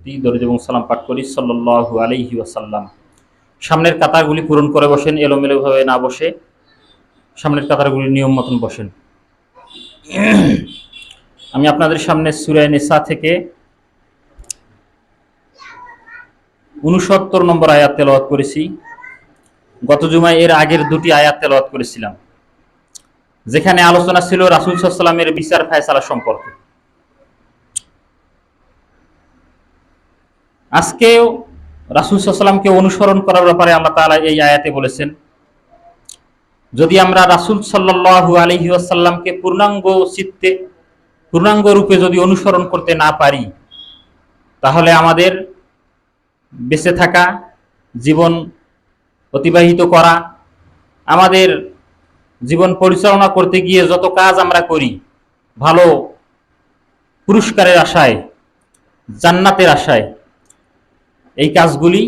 দরুদ এবং সালাম পাঠ করি সাল্লাল্লাহু আলাইহি ওয়াসাল্লাম। সামনের কাতারগুলি পূরণ করে বসেন, এলোমেলোভাবে না বসে সামনের কাতারগুলি নিয়ম মতন বসেন। আমি আপনাদের সামনে সূরা নিসা থেকে ৬৯ নম্বর আয়াত তেলাওয়াত করেছি। গত জুমায় এর আগের দুটি আয়াত তেলাওয়াত করেছিলাম, যেখানে আলোচনা ছিল রাসূল সাল্লাল্লাহু আলাইহি ওয়াসাল্লামের বিচার ফায়সালা সম্পর্কে। আজকেও রাসূল সাল্লাল্লাহু আলাইহি ওয়াসাল্লামকে অনুসরণ করার ব্যাপারে আল্লাহ তাআলা এই আয়াতে বলেছেন, যদি আমরা রাসূল সাল্লাল্লাহু আলাইহি ওয়াসাল্লামকে পূর্ণাঙ্গ চিত্তে পূর্ণাঙ্গ রূপে যদি অনুসরণ করতে না পারি, তাহলে আমাদের বেঁচে থাকা, জীবন অতিবাহিত করা, আমাদের জীবন পরিচালনা করতে গিয়ে যত কাজ আমরা করি, ভালো পুরস্কারের আশায়, জান্নাতের আশায়, এই কাজগুলি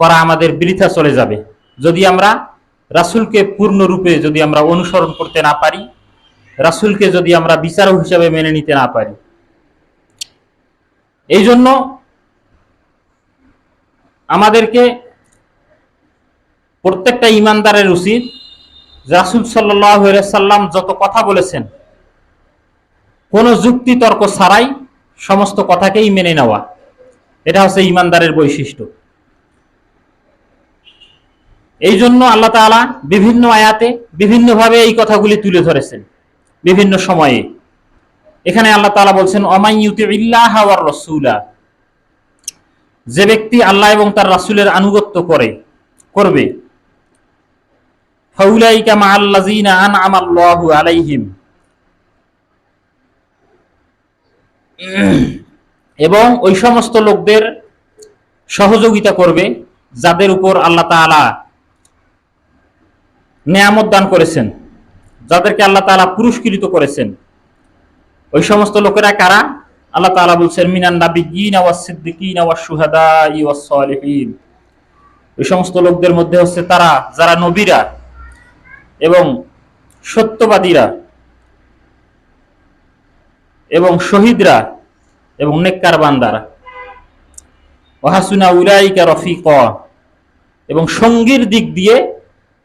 করা আমাদের বৃথা চলে যাবে যদি আমরা রাসূলকে পূর্ণরূপে যদি আমরা অনুসরণ করতে না পারি, রাসূলকে যদি আমরা বিচারক হিসেবে মেনে নিতে না পারি। এই জন্য আমাদেরকে প্রত্যেকটা ঈমানদারের উচিত রাসূল সাল্লাল্লাহু আলাইহি ওয়াসাল্লাম যত কথা বলেছেন, কোনো যুক্তি তর্ক ছাড়াই সমস্ত কথাকেই মেনে নেওয়া। এটা হচ্ছে ঈমানদারের বৈশিষ্ট্য। এই জন্য আল্লাহ তাআলা বিভিন্ন আয়াতে বিভিন্নভাবে এই কথাগুলি তুলে ধরেছেন বিভিন্ন সময়ে। এখানে আল্লাহ তাআলা বলছেন, ওমাই ইউতিইল্লাহা ওয়ার রাসূলা, যে ব্যক্তি আল্লাহ এবং তার রাসূলের আনুগত্য করবে, ফাউলাইকা মাআল্লাযিনা আনআমা আল্লাহু আলাইহিম, এবং ওই সমস্ত লোকদের সহযোগিতা করবে যাদের উপর আল্লাহ তাআলা নেয়ামত দান করেছেন, যাদেরকে আল্লাহ তাআলা পুরস্কৃত করেছেন। ওই সমস্ত লোকেরা কারা? আল্লাহ তাআলা বলছেন, মিনান নাবিয়্যিনা ওয়াস সিদ্দিকিনা ওয়াশ শুহাদাই ওয়াস সালিহিন। ওই সমস্ত লোকদের মধ্যে হচ্ছে তারা যারা নবীরা এবং সত্যবাদীরা এবং শহীদরা এবং নেককার বান্দারা। ওয়া হাসুনা উলাইকা রফিকা, এবং সঙ্গীর দিক দিয়ে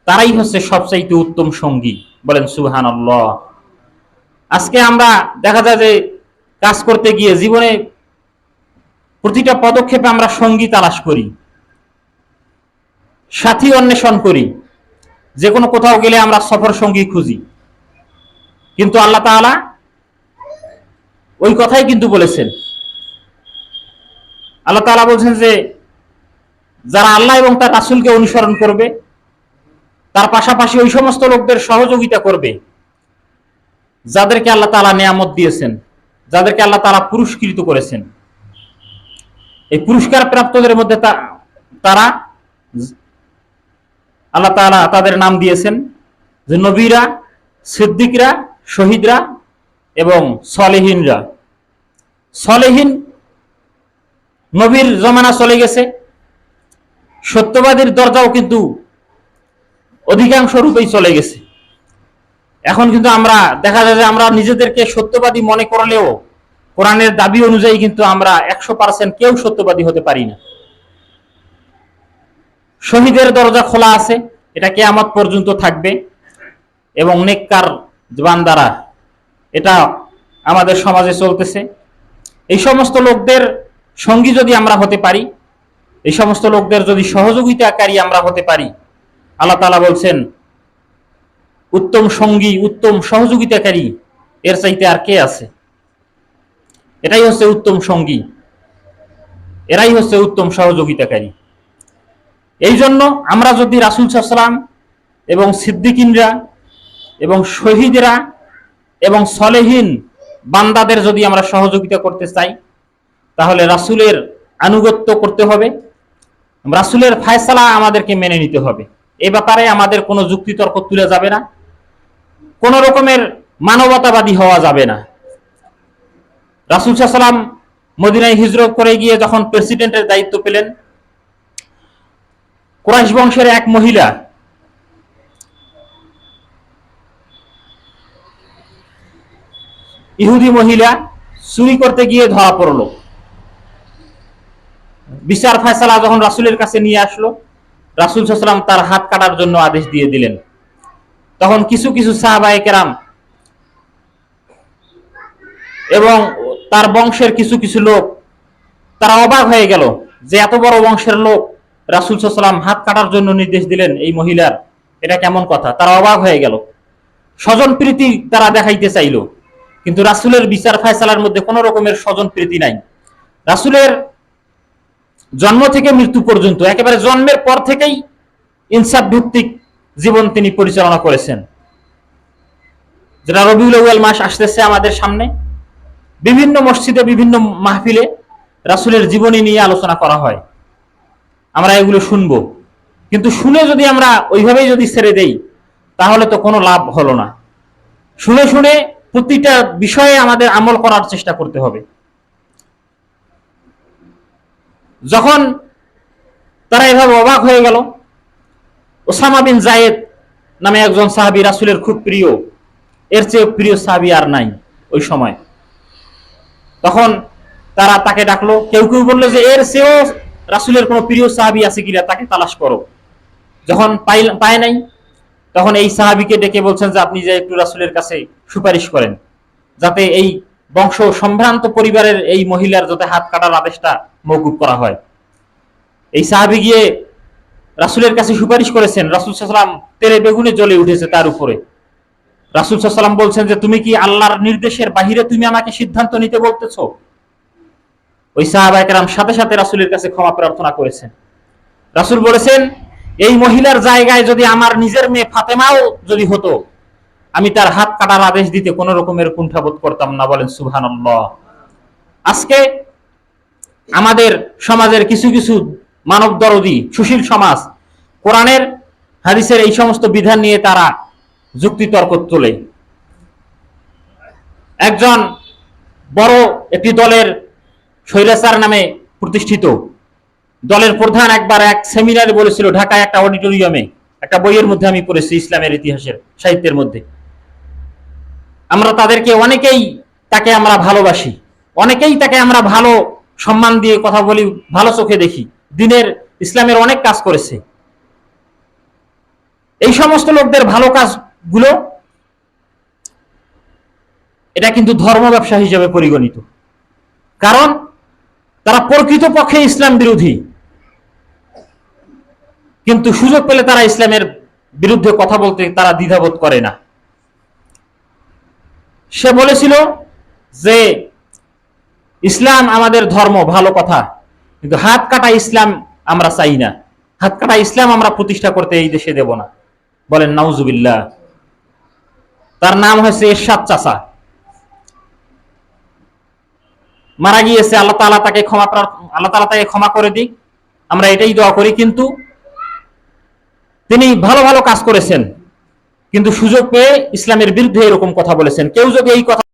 তারাই হচ্ছে সবচাইতে উত্তম সঙ্গী। বলেন সুবহানাল্লাহ। আজকে আমরা দেখা যায় যে কাজ করতে গিয়ে জীবনে প্রতিটা পদক্ষেপে আমরা সঙ্গী তালাশ করি, সাথী অন্বেষণ করি, যে কোনো কোথাও গেলে আমরা সফর সঙ্গী খুঁজি। কিন্তু আল্লাহ তাআলা ওই কথাই কিন্তু বলেছেন। আল্লাহ তাআলা বলছেন যে যারা আল্লাহ এবং তার রাসূলকে অনুসরণ করবে, তার পাশাপাশি ওই সমস্ত লোকদের সহযোগিতা করবে যাদেরকে আল্লাহ তাআলা নিয়ামত দিয়েছেন, যাদেরকে আল্লাহ তাআলা পুরস্কৃত করেছেন। এই পুরস্কার প্রাপ্তদের মধ্যে তারা আল্লাহ তাআলা তাদের নাম দিয়েছেন যে নবীরা, সিদ্দিকরা, শহীদরা এবং সালেহিনরা। সালেহিন নবীর জমানা চলে গেছে, সত্যবাদীর দরজাও কিন্তু অধিকাংশ রূপেই চলে গেছে। এখন কিন্তু আমরা দেখা যায় যে আমরা নিজেদেরকে সত্যবাদী মনে করলেও কোরআনের দাবি অনুযায়ী কিন্তু আমরা 100% কেউ সত্যবাদী হতে পারি না। শহীদের দরজা খোলা আছে, এটা কিয়ামত পর্যন্ত থাকবে, এবং নেককার বান্দারা, এটা আমাদের সমাজে চলতেছে। এই সমস্ত লোকদের সঙ্গী যদি আমরা হতে পারি, এই সমস্ত লোকদের যদি সহযোগিতাকারী আমরা হতে পারি, আল্লাহ তাআলা বলছেন উত্তম সঙ্গী, উত্তম সহযোগিতাকারী এর চাইতে আর কে আছে? এটাই হচ্ছে উত্তম সঙ্গী, এরাই হচ্ছে উত্তম সহযোগিতাকারী। এই জন্য আমরা যদি রাসূল সাল্লাল্লাহু আলাইহি ওয়াসাল্লাম এবং সিদ্দিকিনরা এবং শহীদরা এবং সালেহিন বান্দাদের যদি আমরা সহযোগিতা করতে চাই, তাহলে রাসূলের আনুগত্য করতে হবে, রাসূলের ফয়সালা আমাদেরকে মেনে নিতে হবে। এই ব্যাপারে আমাদের কোনো যুক্তিতর্ক তুলে যাবে না, কোন রকমের মানবতাবাদী হওয়া যাবে না। রাসূল সাল্লাল্লাহু আলাইহি ওয়াসাল্লাম মদিনায় হিজরত করে গিয়ে যখন প্রেসিডেন্টের দায়িত্ব পেলেন, কুরাইশ বংশের এক মহিলা, ইহুদি মহিলা, চুরি করতে গিয়ে ধরা পড়ল। বিচার ফয়সালা যখন রাসূলের কাছে নিয়ে আসলো, রাসূল সাল্লাল্লাহু আলাইহি ওয়াসাল্লাম তার হাত কাটার জন্য আদেশ দিয়ে দিলেন। তখন কিছু কিছু সাহাবায়ে কেরাম এবং তার বংশের কিছু কিছু লোক তারা অবাক হয়ে গেল যে এত বড় বংশের লোক রাসূল সাল্লাল্লাহু আলাইহি ওয়াসাল্লাম হাত কাটার জন্য নির্দেশ দিলেন এই মহিলার, এটা কেমন কথা। তারা অবাক হয়ে গেল, স্বজন প্রীতি তারা দেখাইতে চাইল, কিন্তু রাসূলের বিচার ফয়সালার মধ্যে কোনো রকমের স্বজন প্রীতি নাই। রাসূলের জন্ম থেকে মৃত্যু পর্যন্ত একেবারে জন্মের পর থেকেই ইনসাফ ভিত্তিক জীবন তিনি পরিচালনা করেছেন। যেটা রবিউল আউয়াল মাস আসতেছে আমাদের সামনে, বিভিন্ন মসজিদে বিভিন্ন মাহফিলে রাসূলের জীবনী নিয়ে আলোচনা করা হয়, আমরা এগুলো শুনবো। কিন্তু শুনে যদি আমরা ওইভাবেই যদি ছেড়ে দেই তাহলে তো কোনো লাভ হলো না। শুনে শুনে প্রতিটা বিষয়ে আমাদের আমল করার চেষ্টা করতে হবে। যখন তারা এভাবে অবাক হয়ে গেল, ওসামা বিন জায়েদ নামে একজন সাহাবী রাসূলের খুব প্রিয়, এর চেয়ে প্রিয় সাহাবী আর নাই ওই সময়। তখন তারা তাকে ডাকলো, কেউ কেউ বললো যে এর চেয়েও রাসূলের কোনো প্রিয় সাহাবী আছে কিনা তাকে তালাশ করো। যখন পায় নাই, তখন এই সাহাবীকে ডেকে বলছেন যে আপনি যে একটু রাসূলের কাছে সুপারিশ করেন যাতে এই বংশ সম্ভ্রান্ত পরিবারের এই মহিলার যাতে হাত কাটার আদেশটা মওকুফ করা হয়। এই সাহাবী গিয়ে রাসূলের কাছে সুপারিশ করেছেন, রাসূল সাল্লাল্লাহু আলাইহি ওয়াসাল্লাম তেরে বেগুনে জ্বলে উঠেছে তার উপরে। রাসূল সাল্লাল্লাহু আলাইহি ওয়াসাল্লাম বলছেন যে তুমি কি আল্লাহর নির্দেশের বাহিরে তুমি আমাকে সিদ্ধান্ত নিতে বলতেছো? ওই সাহাবায়ে কেরাম সাথে সাথে রাসূলের কাছে ক্ষমা প্রার্থনা করেছেন। রাসূল বলেছেন এই মহিলার জায়গায় যদি আমার নিজের মেয়ে ফাতেমাও যদি হতো, আমি তার হাত কাটার আদেশ দিতে কোনো রকমের কুণ্ঠাবোধ করতাম না। বলেন সুবহানাল্লাহ। আজকে আমাদের সমাজের কিছু কিছু মানব দরদি সুশীল সমাজ কোরআনের হাদিসের এই সমস্ত বিধান নিয়ে তারা যুক্তি তর্ক তোলে। একজন বড় একটি দলের স্বৈরাচার নামে প্রতিষ্ঠিত দলের প্রধান একবার এক সেমিনারে বলেছিল, ঢাকায় একটা অডিটোরিয়ামে, একটা বইয়ের মধ্যে আমি পড়েছি ইসলামের ইতিহাসের সাহিত্যের মধ্যে, আমরা তাদেরকে অনেকেই তাকে আমরা ভালোবাসি, অনেকেই তাকে আমরা ভালো সম্মান দিয়ে কথা বলি, ভালো চোখে দেখি, দিনের ইসলামের অনেক কাজ করেছে। এই সমস্ত লোকদের ভালো কাজগুলো এটা কিন্তু ধর্ম ব্যবসা হিসেবে পরিগণিত, কারণ তারা প্রকৃতপক্ষে ইসলাম বিরোধী, কিন্তু সুযোগ পেলে তারা ইসলামের বিরুদ্ধে কথা বলতে তারা দ্বিধাবোধ করে না। সে বলেছিল যে ইসলাম আমাদের ধর্ম, ভালো কথা, কিন্তু হাত কাটা ইসলাম আমরা চাই না, হাত কাটা ইসলাম আমরা প্রতিষ্ঠা করতে এই দেশে দেব না। বলেন নাউজুবিল্লাহ। তার নাম হয়েছে এরশাদ চাচা, মারা গিয়েছে, আল্লাহ তাআলা তাকে ক্ষমা করে দিক, আমরা এটাই দোয়া করি। কিন্তু তিনি ভালো ভালো কাজ করেছেন, কিন্তু সুযোগ পেয়ে ইসলামের বিরুদ্ধে এরকম কথা বলেছেন। কেউ যদি এই কথা